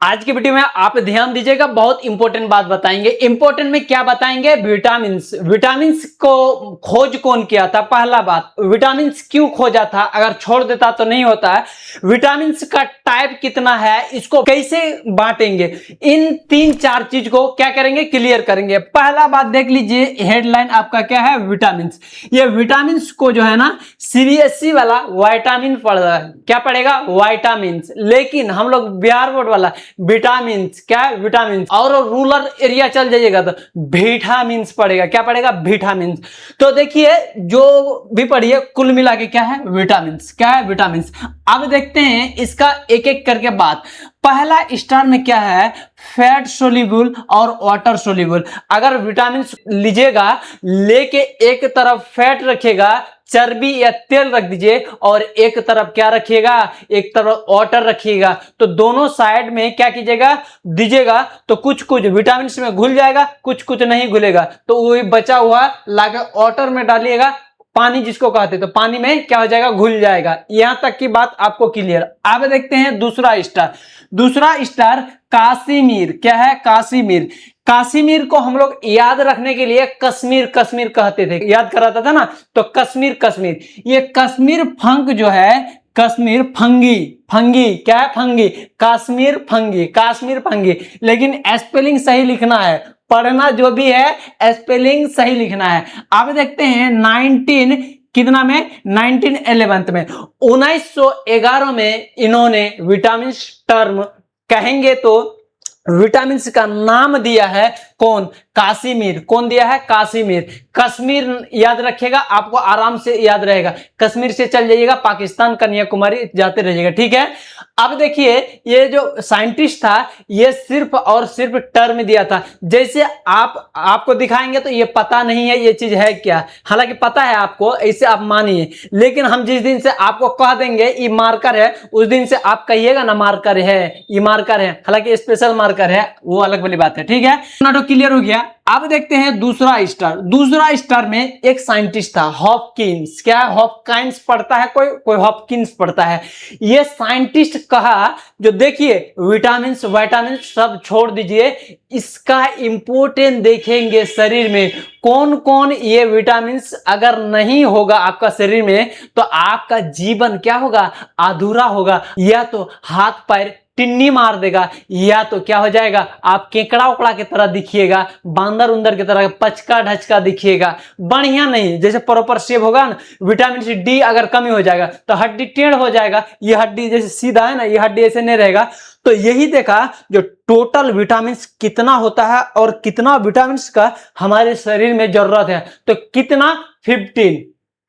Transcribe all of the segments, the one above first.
आज की वीडियो में आप ध्यान दीजिएगा, बहुत इंपॉर्टेंट बात बताएंगे। इंपॉर्टेंट में क्या बताएंगे? विटामिन्स। विटामिन्स को खोज कौन किया था? पहला बात, विटामिन्स क्यों खोजा था? अगर छोड़ देता तो नहीं होता है। विटामिन्स का टाइप कितना है, इसको कैसे बांटेंगे, इन तीन चार चीज को क्या करेंगे, क्लियर करेंगे। पहला बात देख लीजिए, हेडलाइन आपका क्या है? विटामिन्स। ये विटामिन्स को जो है ना, सीबीएसई वाला विटामिन पढ़ रहा है, क्या पढ़ेगा? विटामिन्स। लेकिन हम लोग बिहार बोर्ड वाला विटामिन्स, क्या है? विटामिन्स। और रूरल एरिया चल जाइएगा तो विटामिन्स पड़ेगा, क्या पड़ेगा? विटामिन्स। तो देखिए, जो भी पढ़िए कुल मिला के क्या है? विटामिन्स। क्या है? विटामिन्स। अब देखते हैं इसका एक एक करके बात। पहला स्टार में क्या है? फैट सोल्यूबल और वाटर सोल्यूबल। अगर विटामिन लीजिएगा, लेके एक तरफ फैट रखेगा, चर्बी या तेल रख दीजिए, और एक तरफ क्या रखिएगा? एक तरफ वाटर रखिएगा। तो दोनों साइड में क्या कीजिएगा? दीजिएगा, तो कुछ कुछ विटामिन में घुल जाएगा, कुछ कुछ नहीं घुलेगा। तो वही बचा हुआ लाके वाटर में डालिएगा, पानी जिसको कहते हैं, तो पानी में क्या हो जाएगा? घुल जाएगा। यहां तक की बात आपको क्लियर। अब देखते हैं दूसरा स्टार। दूसरा स्टार काश्मीर। क्या है? काश्मीर। काश्मीर को हम लोग याद रखने के लिए कश्मीर कश्मीर कहते थे, याद कराता था ना, तो कश्मीर कश्मीर। ये कश्मीर फंग जो है, कश्मीर फंगी। फंगी क्या है? Fungi. Kashmir fungi, Kashmir fungi. लेकिन स्पेलिंग सही लिखना है, पढ़ना जो भी है स्पेलिंग सही लिखना है। अब देखते हैं 19 कितना में? 1911 में, 1911 में इन्होंने विटामिन टर्म कहेंगे तो विटामिन का नाम दिया है कौन? काश्मीर। कौन दिया है? काश्मीर। कश्मीर याद रखिएगा, आपको आराम से याद रहेगा। कश्मीर से चल जाइएगा पाकिस्तान, कन्याकुमारी जाते रहिएगा, ठीक है। अब देखिए, ये जो साइंटिस्ट था, ये सिर्फ और सिर्फ टर्म दिया था। जैसे आपको दिखाएंगे तो ये पता नहीं है ये चीज है क्या, हालांकि पता है आपको, ऐसे आप मानिए। लेकिन हम जिस दिन से आपको कह देंगे ये मार्कर है, उस दिन से आप कहिएगा ना मार्कर है, ये मार्कर है, हालांकि स्पेशल मार्कर है, वो अलग वाली बात है, ठीक है ना। तो क्लियर हो गया। अब देखते हैं दूसरा स्टार। दूसरा स्टार में एक साइंटिस्ट था, हॉपकिंस। क्या? हॉपकिंस पढ़ता है कोई? कोई हॉपकिंस पढ़ता है। ये साइंटिस्ट कहा, जो देखिए विटामिन विटामिन सब छोड़ दीजिए, इसका इंपोर्टेंट देखेंगे शरीर में कौन कौन ये विटामिन अगर नहीं होगा आपका शरीर में, तो आपका जीवन क्या होगा? अधूरा होगा। या तो हाथ पैर टिन्नी मार देगा, या तो क्या हो जाएगा? आप केकड़ा उकड़ा की तरह दिखिएगा, बांदर उंदर की तरह पचका ढचका दिखिएगा, बढ़िया नहीं। जैसे प्रॉपर शेप होगा ना, विटामिन सी डी अगर कमी हो जाएगा तो हड्डी टेढ़ हो जाएगा। ये हड्डी जैसे सीधा है ना, ये हड्डी ऐसे नहीं रहेगा। तो यही देखा, जो टोटल विटामिन कितना होता है और कितना विटामिन का हमारे शरीर में जरूरत है, तो कितना? 15।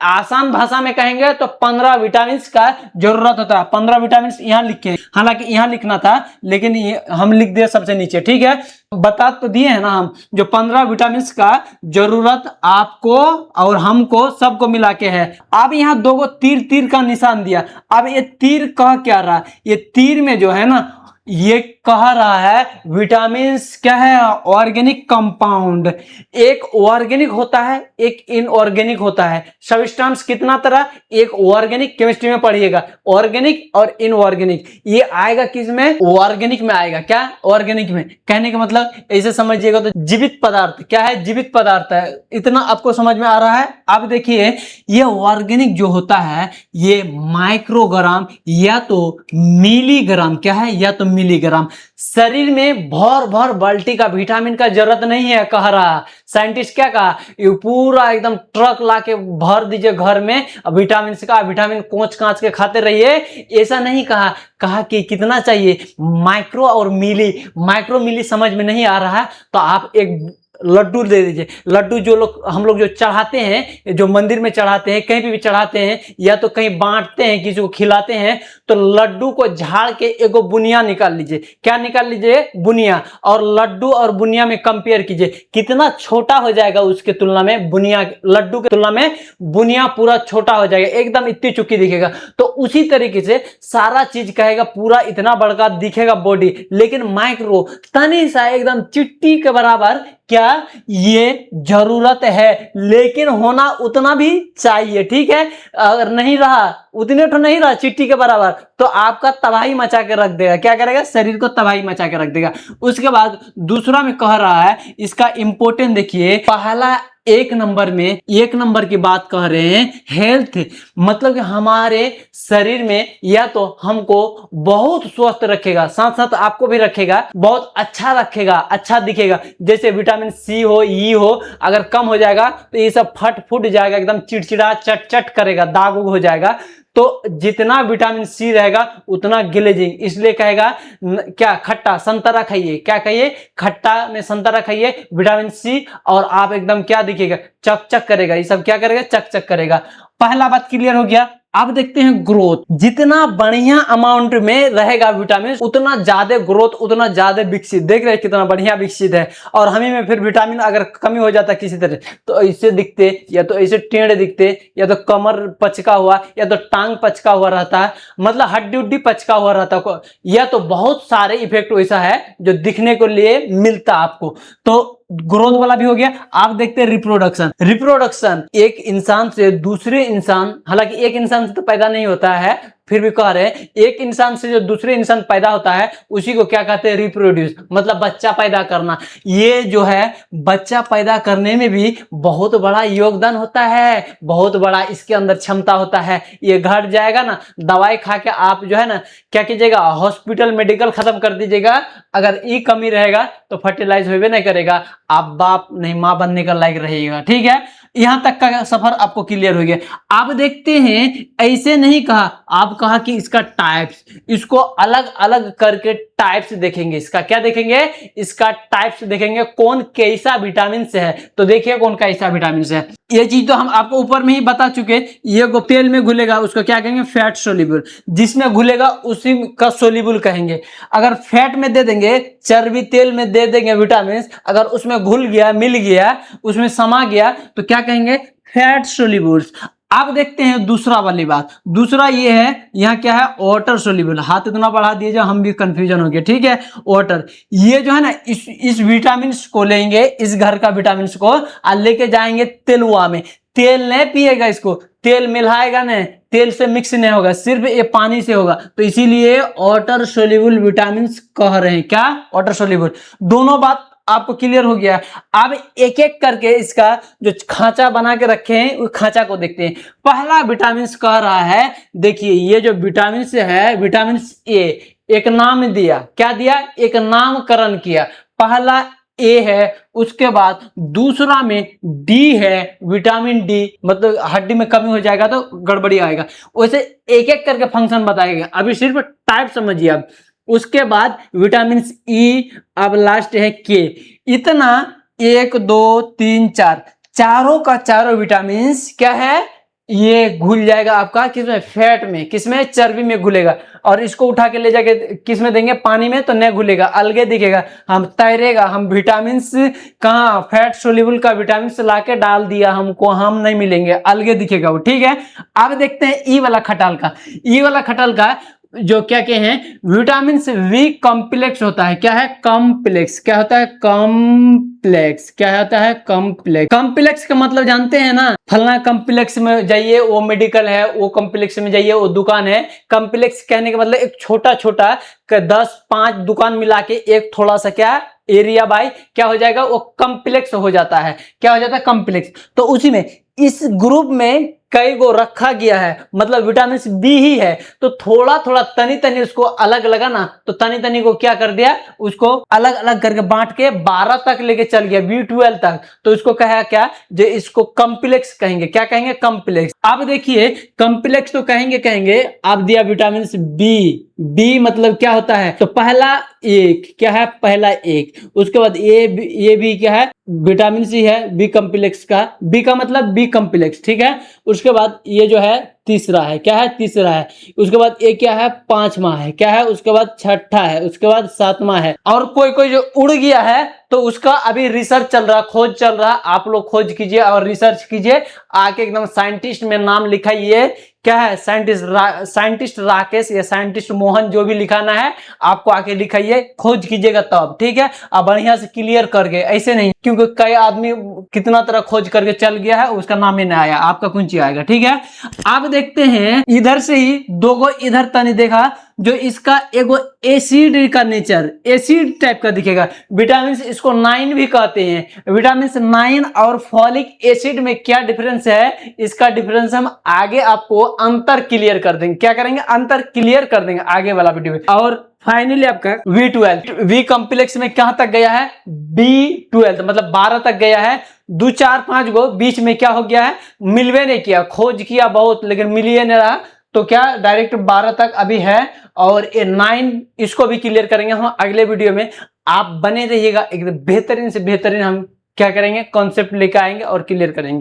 आसान भाषा में कहेंगे तो 15 विटामिन का जरूरत होता है। 15 विटामिन यहां लिखे, हालांकि यहां लिखना था, लेकिन ये हम लिख दिए सबसे नीचे, ठीक है। बता तो दिए हैं ना हम, जो 15 विटामिन का जरूरत आपको और हमको सबको मिला के है। अब यहाँ दो तीर तीर का निशान दिया। अब ये तीर कह क्या रहा? ये तीर में जो है ना, ये कह रहा है विटामिन क्या है? Organic compound. एक ऑर्गेनिक होता है, एक इनऑर्गेनिक होता है। सब्सटेंस कितना तरह? एक ऑर्गेनिक, केमिस्ट्री में पढ़िएगा, ऑर्गेनिक और इनऑर्गेनिक। ये आएगा किस में? ऑर्गेनिक में आएगा। क्या? ऑर्गेनिक में। कहने का मतलब ऐसे समझिएगा, तो जीवित पदार्थ। क्या है? जीवित पदार्थ है। इतना आपको समझ में आ रहा है? अब देखिए, ये ऑर्गेनिक जो होता है, ये माइक्रोग्राम या तो मिलीग्राम, क्या है? या तो मिलीग्राम। शरीर में भर भर बाल्टी का विटामिन का जरूरत नहीं है, कह रहा साइंटिस्ट। क्या कहा? ये पूरा एकदम ट्रक लाके भर दीजिए घर में विटामिन का, विटामिन कोच कांच के खाते रहिए, ऐसा नहीं कहा। कहा कि कितना चाहिए? माइक्रो और मिली। माइक्रो मिली समझ में नहीं आ रहा है तो आप एक लड्डू दे दीजिए। लड्डू जो लोग हम लोग जो चढ़ाते हैं, जो मंदिर में चढ़ाते हैं, कहीं भी चढ़ाते हैं, या तो कहीं बांटते हैं, किसी को खिलाते हैं, तो लड्डू को झाड़ के एगो बुनिया निकाल लीजिए। क्या निकाल लीजिए? बुनिया। और लड्डू और बुनिया में कंपेयर कीजिए, कितना छोटा हो जाएगा उसके तुलना में बुनिया। लड्डू की तुलना में बुनिया पूरा छोटा हो जाएगा, एकदम इतनी चुकी दिखेगा। तो उसी तरीके से सारा चीज कहेगा पूरा इतना बड़का दिखेगा बॉडी, लेकिन माइक्रो तनी सा एकदम चिट्टी के बराबर क्या ये जरूरत है, लेकिन होना उतना भी चाहिए, ठीक है। अगर नहीं रहा, उतने तो नहीं रहा चिट्ठी के बराबर, तो आपका तबाही मचा के रख देगा। क्या करेगा? शरीर को तबाही मचा के रख देगा। उसके बाद दूसरा में कह रहा है, इसका इंपोर्टेंट देखिए, पहला एक नंबर की बात कह रहे हैं हेल्थ, मतलब कि हमारे शरीर में या तो हमको बहुत स्वस्थ रखेगा, साथ साथ आपको भी रखेगा, बहुत अच्छा रखेगा, अच्छा दिखेगा। जैसे विटामिन सी हो, ई हो, अगर कम हो जाएगा तो ये सब फट फूट जाएगा, एकदम चिड़चिड़ा चट चट करेगा, दाग उग हो जाएगा। तो जितना विटामिन सी रहेगा उतना ग्लेजिंग, इसलिए कहेगा क्या, खट्टा संतरा खाइए। क्या खाइए? खट्टा में संतरा खाइए, विटामिन सी, और आप एकदम क्या दिखेगा, चक चक करेगा। ये सब क्या करेगा? चक चक करेगा। पहला बात क्लियर हो गया। अब देखते हैं ग्रोथ। जितना बढ़िया अमाउंट में रहेगा विटामिन, उतना ज्यादा ग्रोथ, उतना ज्यादा विकसित। देख रहे हैं कितना बढ़िया विकसित है। और हमें में फिर विटामिन अगर कमी हो जाता है किसी तरह, तो ऐसे दिखते, या तो ऐसे टेढ़े दिखते, या तो कमर पचका हुआ, या तो टांग पचका हुआ रहता है, मतलब हड्डी उड्डी पचका हुआ रहता है, या तो बहुत सारे इफेक्ट वैसा है जो दिखने को लिए मिलता आपको। तो ग्रोथ वाला भी हो गया। आप देखते हैं रिप्रोडक्शन एक इंसान से दूसरे इंसान, हालांकि एक इंसान से तो पैदा नहीं होता है, फिर भी कह रहे हैं एक इंसान से जो दूसरे इंसान पैदा होता है उसी को क्या कहते हैं? रिप्रोड्यूस, मतलब बच्चा पैदा करना। ये जो है बच्चा पैदा करने में भी बहुत बड़ा योगदान होता है, बहुत बड़ा इसके अंदर क्षमता होता है। ये घट जाएगा ना, दवाई खा के आप जो है ना क्या कीजिएगा, हॉस्पिटल मेडिकल खत्म कर दीजिएगा। अगर ई कमी रहेगा तो फर्टिलाइज होवे नहीं करेगा, आप बाप नहीं मां बनने का लायक रहेगा, ठीक है। यहां तक का सफर आपको क्लियर हो गया। आप देखते हैं ऐसे नहीं कहा, आप कहा कि इसका टाइप्स, इसको अलग अलग करके टाइप्स देखेंगे। इसका क्या देखेंगे? इसका टाइप्स देखेंगे, कौन कैसा विटामिन से है। तो देखिए कौन कैसा विटामिन से है। ये चीज तो हम आपको ऊपर में ही बता चुके। ये तेल में घुलेगा उसको क्या कहेंगे? Fat soluble. जिसमें घुलेगा उसी का सोल्यूबल कहेंगे। अगर फैट में दे देंगे, चर्बी तेल में दे देंगे विटामिन, अगर उसमें घुल गया, मिल गया, उसमें समा गया, तो क्या कहेंगे? Fat solubles. अब देखते हैं दूसरा वाली बात। दूसरा ये है, यहाँ क्या है? Water soluble. हाथ इतना बढ़ा दिए जो हम भी कंफ्यूजन हो गए, ठीक है। वाटर, ये जो है ना इस विटामिन को लेंगे, इस घर का विटामिन को और लेके जाएंगे तेलुआ में। तेल नहीं पिएगा, इसको तेल मिलाएगा नहीं, तेल से मिक्स नहीं होगा, सिर्फ ये पानी से होगा। तो इसीलिए वाटर सोल्यूबल विटामिन कह रहे हैं। क्या? Water soluble. दोनों बात आपको क्लियर हो गया। अब एक एक करके इसका जो खांचा बना के रखे हैं उस खांचा को देखते हैं। पहला विटामिन कह रहा है, देखिए ये जो विटामिन है, विटामिन ए, एक नाम दिया। क्या दिया? एक नामकरण किया। पहला ए है, उसके बाद दूसरा में डी है, विटामिन डी, मतलब हड्डी में कमी हो जाएगा तो गड़बड़ी आएगा। वैसे एक एक करके फंक्शन बताएगा, अभी सिर्फ टाइप समझिए आप। उसके बाद विटामिन ई, अब लास्ट है के। इतना 1 2 3 4, चारों का चारों विटामिन क्या है? ये घुल जाएगा आपका किसमें? फैट में। किसमें? चर्बी में घुलेगा। और इसको उठा के ले जाके किसमें देंगे? पानी में, तो नहीं घुलेगा, अलगे दिखेगा, हम तैरेगा। हम विटामिन कहाँ? फैट सोल्यूबल का विटामिन लाके डाल दिया हमको, हम नहीं मिलेंगे, अलगे दिखेगा वो, ठीक है। अब देखते हैं ई वाला खटाल का। ई वाला खटाल का जो क्या के हैं, विटामिन बी कॉम्प्लेक्स होता है। क्या है? कॉम्प्लेक्स। क्या होता है? कॉम्प्लेक्स। क्या होता है? कॉम्प्लेक्स। कॉम्प्लेक्स का मतलब जानते हैं ना? फलना कॉम्प्लेक्स में जाइए, वो मेडिकल है, वो कॉम्प्लेक्स में जाइए, वो दुकान है। कॉम्प्लेक्स कहने का मतलब एक छोटा छोटा 10-5 दुकान मिला के एक थोड़ा सा क्या एरिया बाय क्या हो जाएगा? वो कॉम्प्लेक्स हो जाता है। क्या हो जाता है? कॉम्प्लेक्स। तो उसी में इस ग्रुप में कई को रखा गया है, मतलब विटामिन बी ही है। तो थोड़ा थोड़ा तनी तनी उसको अलग लगा ना, तो तनी तनी को क्या कर दिया? उसको अलग अलग करके बांट के 12 तक लेके चल गया, B12 तक। तो इसको कहा क्या? जो इसको कॉम्प्लेक्स कहेंगे। क्या कहेंगे? कॉम्प्लेक्स। अब देखिए कॉम्प्लेक्स तो कहेंगे आप दिया विटामिन बी मतलब क्या होता है? तो पहला एक क्या है? पहला एक। उसके बाद ये भी क्या है? विटामिन सी है, बी कॉम्प्लेक्स का। बी का मतलब बी कॉम्प्लेक्स, ठीक है। उसके बाद ये जो है तीसरा है, क्या है, तीसरा है। उसके बाद ये क्या है, पांचवा है, क्या है, उसके बाद छठा है, उसके बाद सातवां है। और कोई कोई जो उड़ गया है तो उसका अभी रिसर्च चल रहा, खोज चल रहा। आप लोग खोज कीजिए और रिसर्च कीजिए, आके एकदम साइंटिस्ट में नाम लिखाइए। क्या है, साइंटिस्ट राकेश या साइंटिस्ट मोहन, जो भी लिखाना है आपको आके लिखाइए, खोज कीजिएगा तब, ठीक है। अब बढ़िया से क्लियर करके, ऐसे नहीं, क्योंकि कई आदमी कितना तरह खोज करके चल गया है, उसका नाम ही नहीं आया, आपका कुंची आएगा, ठीक है। आप देखते हैं इधर से ही दो गो इधर तनी देखा, जो इसका एगो एसिड का नेचर, एसिड टाइप का दिखेगा। विटामिन इसको 9 भी कहते हैं। विटामिन 9 और फॉलिक एसिड में क्या डिफरेंस है, इसका डिफरेंस हम आगे आपको अंतर क्लियर कर देंगे। क्या करेंगे, अंतर क्लियर कर देंगे आगे वाला वीडियो में। और फाइनली आपका B12, वी कॉम्प्लेक्स में कहां तक गया है, B12 मतलब 12 तक गया है। 2 4 5 गो बीच में क्या हो गया है, मिलवे नहीं किया, खोज किया बहुत लेकिन मिल ही नहीं रहा, तो क्या डायरेक्ट 12 तक अभी है। और ये 9 इसको भी क्लियर करेंगे हम अगले वीडियो में। आप बने रहिएगा, एकदम बेहतरीन से बेहतरीन हम क्या करेंगे, कॉन्सेप्ट लेकर आएंगे और क्लियर करेंगे।